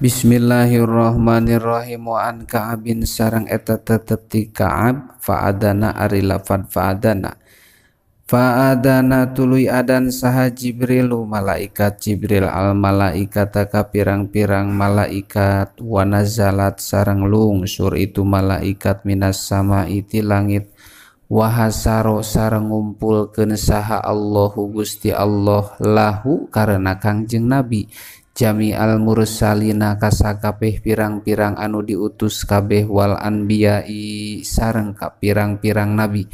Bismillahirrahmanirrahim. Wa an Ka'abin sareng eta tetep ti Ka'ab fa'adana ari lafad fa'adana tuluy adan saha Jibrilu malaikat Jibril al malaikata ka pirang-pirang malaikat wa nazalat sareng lungsur itu malaikat minas sama iti langit wahasaro sareng ngumpulkeun saha Allahu Gusti Allah lahu karena Kangjeng Nabi jami al mursalina kasakabeh pirang-pirang anu diutus kabeh wal anbiya'i sareng ka pirang-pirang nabi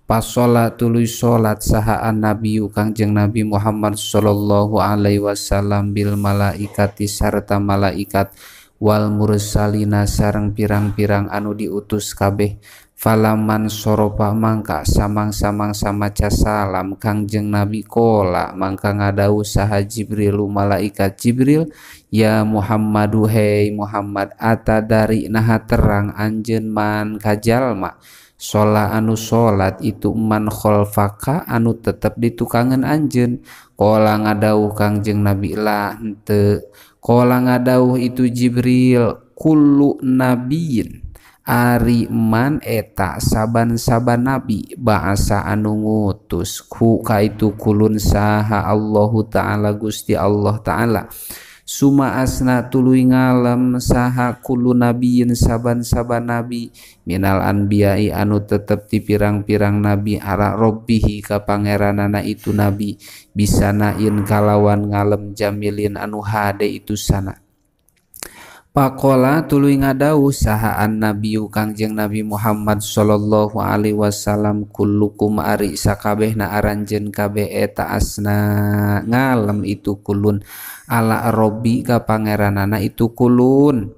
pasola tuluy salat sahaan nabiyu Kangjeng Nabi Muhammad sallallahu alaihi wasallam bil malaikati sarta malaikat wal mursalina sareng pirang-pirang anu diutus kabeh falaman soropa mangka samang-samang samaca salam Kangjeng Nabi kola mangka ngadau saha Jibrilu malaikat Jibril ya Muhammadu hei Muhammad atadari naha terang anjeun man kajalma shola anu sholat itu man kholfaka anu tetep ditukangan anjeun kola ngadau Kangjeng Nabi lah henteu kola ngadau itu Jibril kullu nabiyin ari man eta saban-saban nabi bahasa anu ngutus ku kaitu kulun saha Allahu ta'ala Gusti Allah ta'ala suma asna tuluy ngalem saha kullu nabiyin saban-saban nabi minal anbiya'i anu tetep ti pirang-pirang nabi ara robbihi ka pangeranana itu nabi bisanain kalawan ngalem jamilin anu hade itu sana Pakola tuluy ngadau sahaan nabiyu Kangjeng Nabi Muhammad sallallahu alaihi wasallam kullukum ari sakabehna aranjeun kabeh eta asna ngalem itu kulun ala robbi ka pangeranana itu kulun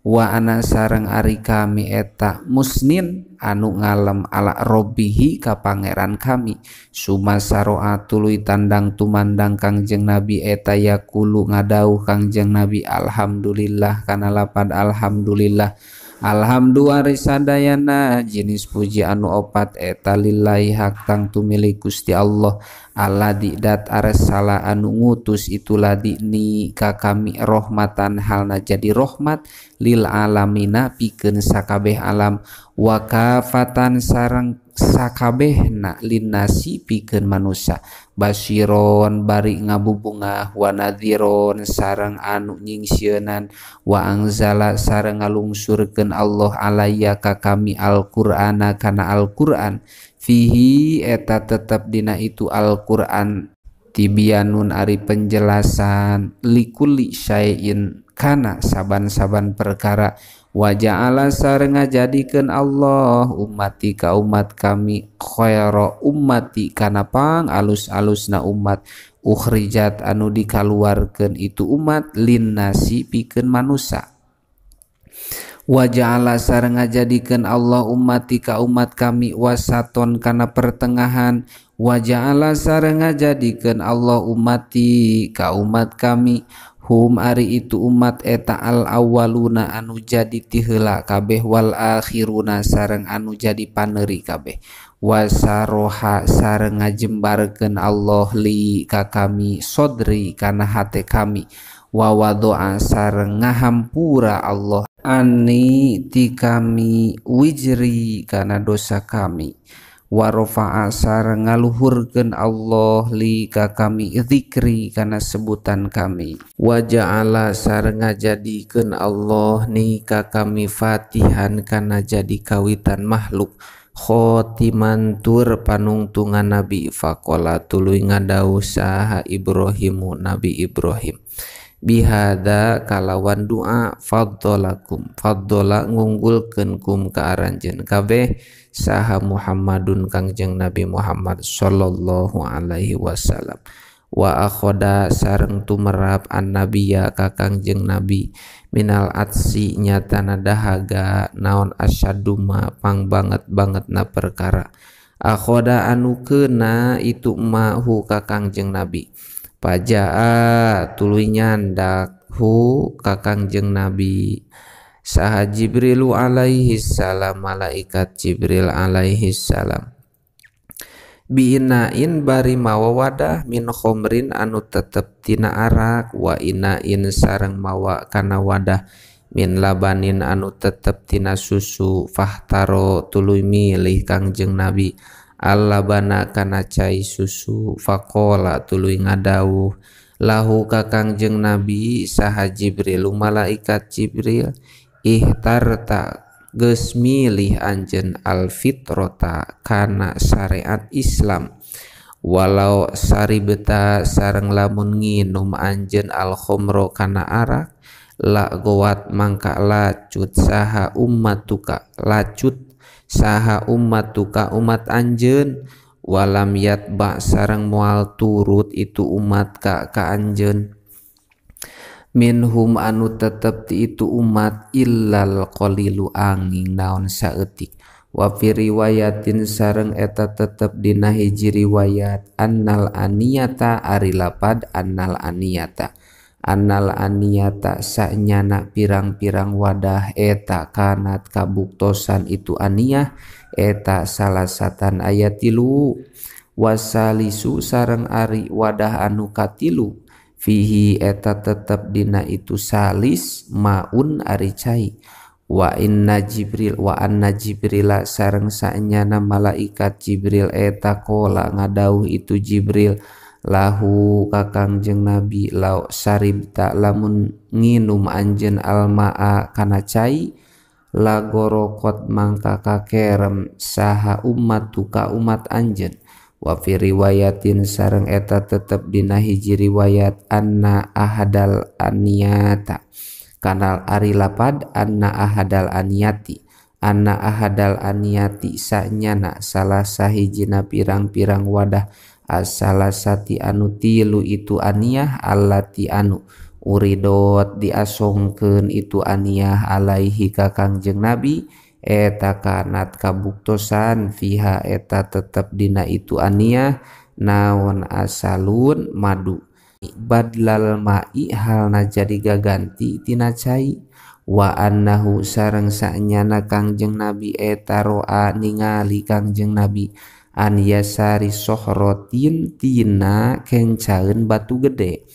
wa ana sareng ari kami eta musnin anu ngalem ala robbihi ka pangeran kami sumasaroa tuluy tandang tumandang Kangjeng Nabi eta yaqulu ngadauh Kangjeng Nabi alhamdulillah kana lapad alhamdulillah alhamdulillah sadayana jenis puji anu opat eta lillahi hak tang tumilik Gusti Allah alladzi dat arsala anu ngutus itu ladini ka kami rahmatan halna jadi rahmat lil alamina pikeun sakabeh alam wa kafatan sareng sakabehna linnasi pikeun manusia basiron bari ngabubungah wa nadhiron sareng anu nyingsieun wa anzala sareng ngalungsurkeun Allah alayya ka kami Al-Qur'ana kana Al-Qur'an fihi eta tetep dina itu Al-Qur'an tibyanun ari penjelasan likulli syai'in kana saban-saban perkara wa ja'ala sareng ngajadikeun Allah ummati ka umat kami khaira ummati kana pang alus-alusna umat ukhrijat anu dikaluarkeun itu umat linnasi pikeun manusia wa ja'ala sareng ngajadikeun Allah ummati ka umat kami wasaton kana pertengahan wa ja'ala sareng ngajadikeun Allah ummati ka umat kami hum ari itu umat eta al awwaluna anu jadi ti heula kabeh wal akhiruna sareng anu jadi paneuri kabeh wasaroha sareng ngajembarkeun Allah li ka kami sodri kana hate kami wa wadoa sareng ngahampura Allah ani ti kami wijri kana dosa kami wa rafa'a sareng ngaluhurkeun Allah li ka kami zikri kana sebutan kami wa ja'ala sareng ngajadikeun Allah ni ka kami fatihan kana jadi kawitan makhluk khotiman tur panungtungan nabi faqala tuluy ngadau saha Ibrahimu Nabi Ibrahim bihada kalawan doa faddalakum faddola ngunggulkeun kum ka aranjeun kabeh saha Muhammadun Kangjeng Nabi Muhammad sallallahu alaihi wasallam wa akhoda sareng tumerap an nabiyya ka Kangjeng Nabi minal atsi nyatana dahaga naon asyaduma pang banget-bangetna perkara akhoda anu keuna itu mahu ka Kangjeng Nabi pajaa tuluy nyandak hu ka Kangjeng Nabi saha Jibrilu alaihi salam malaikat Jibril alaihi salam Biinain bari mawa wadah min khomrin anu tetep tina arak wa inain sareng mawa kana wadah min labanin anu tetep tina susu fahtaro tuluy milih Kangjeng Nabi al-labana kana cai susu faqala tuluy ngadawuh lahu ka Kangjeng Nabi saha Jibril malaikat Jibril ihtarta geus milih anjeun al-fitrata kana syariat Islam walau saribeta sareng lamun nginum anjeun al-khomro kana arak la gowat mangka lacut saha ummatuka umat anjeun walam yatba sareng moal turut itu umat ka anjeun minhum anu tetep ti itu umat illal qalilu angin naon saeutik wa fi riwayatin sareng eta tetep dina hiji riwayat annal aniyata ari lapad annal aniyata sanyana pirang-pirang wadah eta kanat kabuktosan itu aniyah eta salasatan ayatilu wasalisu sareng ari wadah anu katilu fihi eta tetep dina itu salis maun ari cai wa anna jibrila sareng sanyana malaikat Jibril eta kola ngadauh itu Jibril lahu ka Kangjeng Nabi lau saribta lamun nginum anjeun almaa kana cai lagorokot mangka kakerem saha ummatuka umat anjeun wa fi riwayatin sareng eta tetep dina hiji riwayat anna ahadal aniyata kanal ari lapad anna ahadal aniyati sanyana salah sahijina pirang-pirang wadah asalasati anu tilu itu aniyah allati anu uridot diasongkeun itu aniyah alaihi ka Kangjeng Nabi eta kanat kabuktosan fiha eta tetep dina itu aniyah naon asalun madu badlal ma'i halna jadi gaganti tina cai wa annahu sareng sanyana Kangjeng Nabi eta roa ningali Kangjeng Nabi an yasari sohrotin tina kencaeun batu gede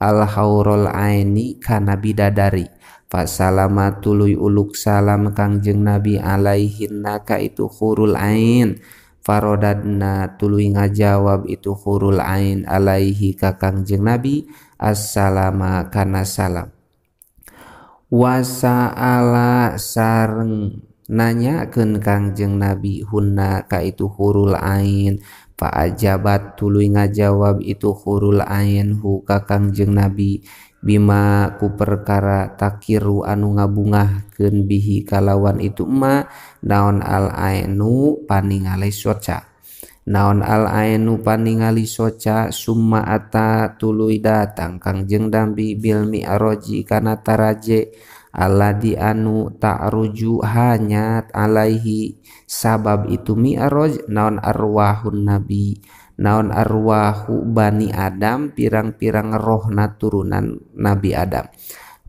al haurul aini kana bidadari fasalama tuluy uluk salam Kangjeng Nabi alaihinna ka itu hurul ain farodadna tuluy ngajawab itu hurul ain alaihi ka Kangjeng Nabi assalama kana salam wasa'ala sareng nanyakeun Kangjeng Nabi hunna ka itu hurul ain fa ajabat tuluy ngajawab itu hurul ain hu ka Kangjeng Nabi bima ku perkara takiru anu ngabungahkeun bihi kalawan itu ma naon al ainu paningali soca summa ata tuluy datang Kangjeng Nabi bil mi'raji kana taraje alladzi anu ta'ruju hanyat alaihi sabab itu mi'raj naon arwahu bani Adam pirang-pirang rohna turunan Nabi Adam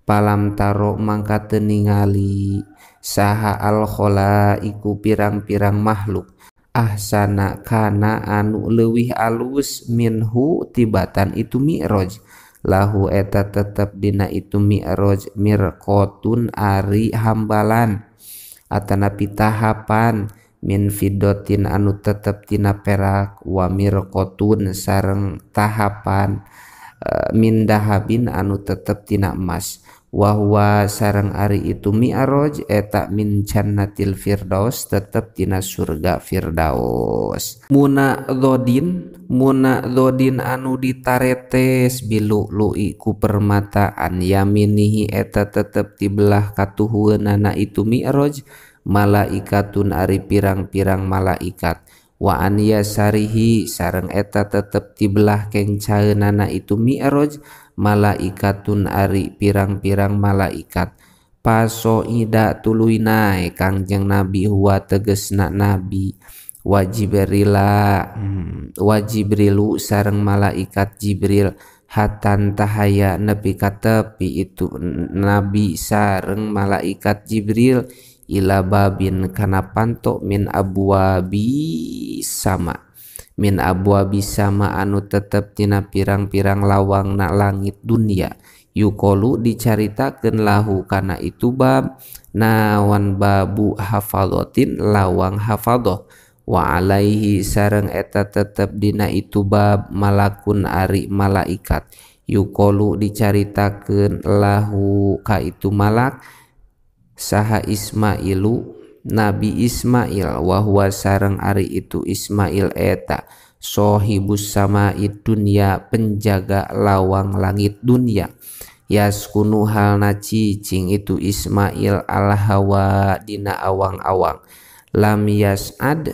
palam taro mangka teu ningali saha al khalaiku pirang-pirang makhluk ahsana kana anu leuwih alus minhu tibatan itu mi'raj lahu eta tetep dina itu mi'raj mirqotun ari hambalan atanapi tahapan min fiddatin anu tetep tina perak wa mirqotun sareng tahapan min dahabin anu tetep tina emas wa huwa sareng ari itu mi'raj eta min jannatil firdaus tetep tina surga firdaus munadzodin anu ditaretes bilu'lu'i ku permataan yaminihi eta tetep ti belah katuhueunana itu mi'raj malaikatun ari pirang-pirang malaikat wa an yasarihi sareng eta tetep ti belah kencaeunana itu mi'raj malaikatun ari pirang-pirang malaikat paso ida tuluy nae Kangjeng Nabi huwa tegesna nabi wajibrilu sareng malaikat Jibril hatan tahaya nepi ka tepi itu nabi sareng malaikat Jibril ila babin kana panto min abwabi sama min abwabi sama anu tetep tina pirang-pirang lawang na langit dunia. Yukolu dicaritakeun lahu kana itu bab nawan babu hafadhatin lawang hafadhah. Wa alaihi sareng eta tetep dina itu bab malakun ari malaikat. Yukolu dicaritakeun lahu ka itu malak saha Ismailu Nabi Ismail wa huwa sareng ari itu Ismail eta sohibus sama'id dunya penjaga lawang langit dunia. Yaskunu halna cicing itu Ismail al hawa dina awang-awang. Lam yas'ad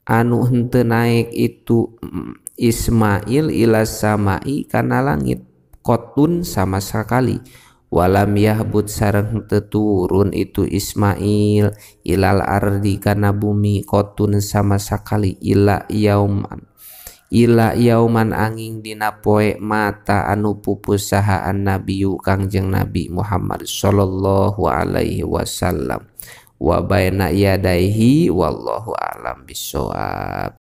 anu henteu naik itu Ismail ila samai kana langit qotun sama sekali. Walam yahbud sareng henteu turun itu Ismail ilal ardi kana bumi qotun sama sekali ila yauman angin dina poe mata anu pupus sahaan nabiyu kangjeng Nabi Muhammad sallallahu alaihi wasallam wa baina yadaihi wallahu alam bisawab.